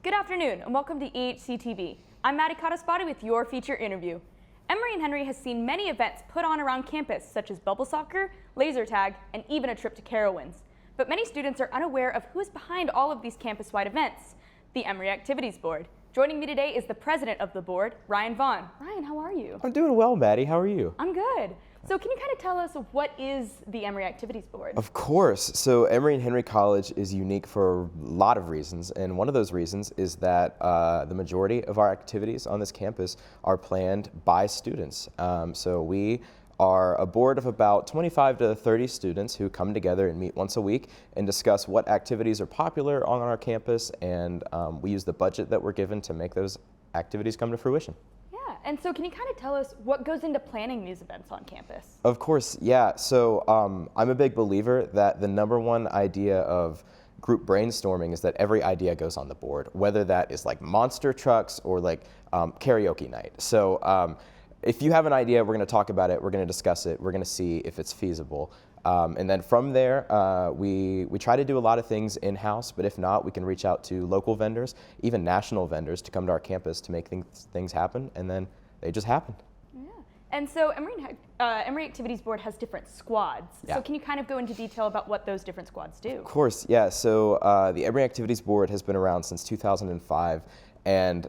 Good afternoon and welcome to EHC-TV. I'm Madi Codispoti with your feature interview. Emory and Henry has seen many events put on around campus, such as bubble soccer, laser tag, and even a trip to Carowinds. But many students are unaware of who is behind all of these campus-wide events, the Emory Activities Board. Joining me today is the president of the board, Ryan Vaughn. Ryan, how are you? I'm doing well, Maddie. How are you? I'm good. So can you kind of tell us what is the Emory Activities Board? Of course. So Emory and Henry College is unique for a lot of reasons, and one of those reasons is that the majority of our activities on this campus are planned by students. So we are a board of about 25 to 30 students who come together and meet once a week and discuss what activities are popular on our campus, and we use the budget that we're given to make those activities come to fruition. And so can you kind of tell us what goes into planning these events on campus? Of course, yeah. So I'm a big believer that the #1 idea of group brainstorming is that every idea goes on the board, whether that is like monster trucks or like karaoke night. So if you have an idea, we're going to talk about it, we're going to discuss it, we're going to see if it's feasible. And then from there, we try to do a lot of things in-house, but if not, we can reach out to local vendors, even national vendors, to come to our campus to make things happen, and then they just happen. Yeah. And so Emory Activities Board has different squads. Yeah. So can you kind of go into detail about what those different squads do? Of course, yeah. So the Emory Activities Board has been around since 2005, and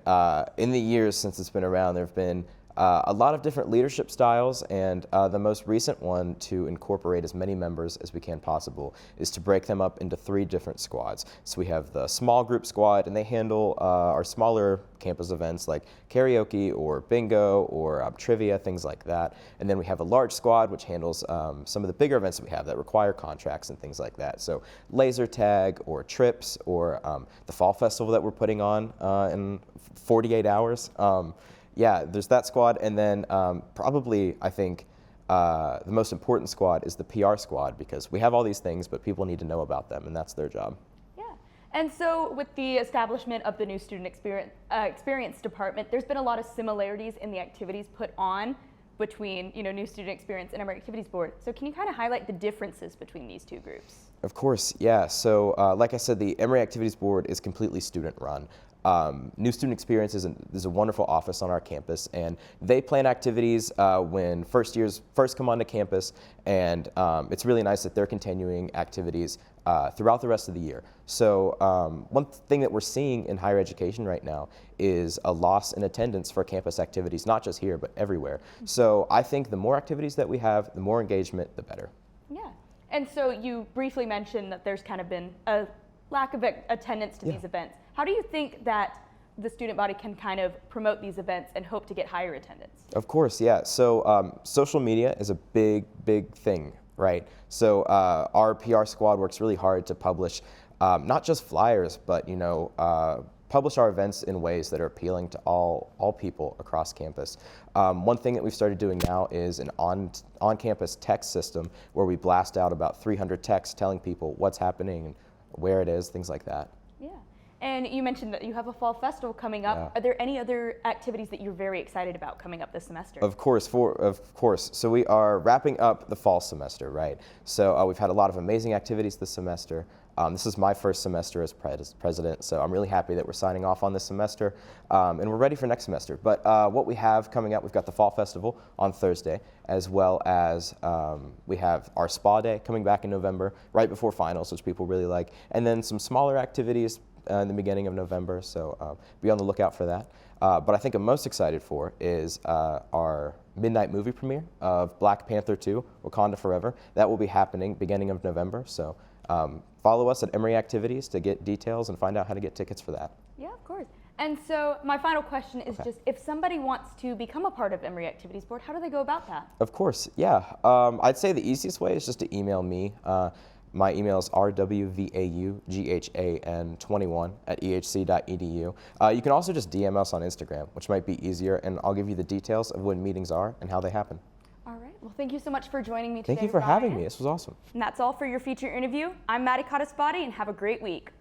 in the years since it's been around, there have been a lot of different leadership styles, and the most recent one to incorporate as many members as we can possible is to break them up into 3 different squads. So we have the small group squad, and they handle our smaller campus events like karaoke or bingo or trivia, things like that. And then we have a large squad which handles some of the bigger events that we have that require contracts and things like that. So laser tag or trips or the fall festival that we're putting on in 48 hours. Yeah, there's that squad, and then probably, I think, the most important squad is the PR squad, because we have all these things, but people need to know about them, and that's their job. Yeah, and so with the establishment of the new student experience department, there's been a lot of similarities in the activities put on between new student experience and Emory Activities Board. So can you kind of highlight the differences between these two groups? Of course, yeah. So like I said, the Emory Activities Board is completely student-run. New Student Experience is a wonderful office on our campus, and they plan activities when first years first come onto campus, and it's really nice that they're continuing activities throughout the rest of the year. So one thing that we're seeing in higher education right now is a loss in attendance for campus activities, not just here, but everywhere. So I think the more activities that we have, the more engagement, the better. Yeah, and so you briefly mentioned that there's kind of been a lack of attendance to these events. How do you think that the student body can kind of promote these events and hope to get higher attendance? Of course, yeah. So social media is a big thing, right? So our PR squad works really hard to publish not just flyers, but publish our events in ways that are appealing to all people across campus. One thing that we've started doing now is an on-campus text system where we blast out about 300 texts telling people what's happening and where it is, things like that. Yeah, and you mentioned that you have a fall festival coming up. Yeah. Are there any other activities that you're very excited about coming up this semester? Of course. So we are wrapping up the fall semester, right? So we've had a lot of amazing activities this semester. This is my first semester as president, so I'm really happy that we're signing off on this semester, and we're ready for next semester. But what we have coming up, we've got the Fall Festival on Thursday, as well as we have our spa day coming back in November, right before finals, which people really like, and then some smaller activities in the beginning of November, so be on the lookout for that. But I think I'm most excited for is our midnight movie premiere of Black Panther 2, Wakanda Forever. That will be happening beginning of November, so follow us at Emory Activities to get details and find out how to get tickets for that. Yeah, of course. And so my final question is just, if somebody wants to become a part of Emory Activities Board, how do they go about that? Of course, yeah. I'd say the easiest way is just to email me. My email is rwvaughan21@ehc.edu. You can also just DM us on Instagram, which might be easier, and I'll give you the details of when meetings are and how they happen. All right. Well, thank you so much for joining me today. Thank you for having me. This was awesome. And that's all for your feature interview. I'm Madi Codispoti, and have a great week.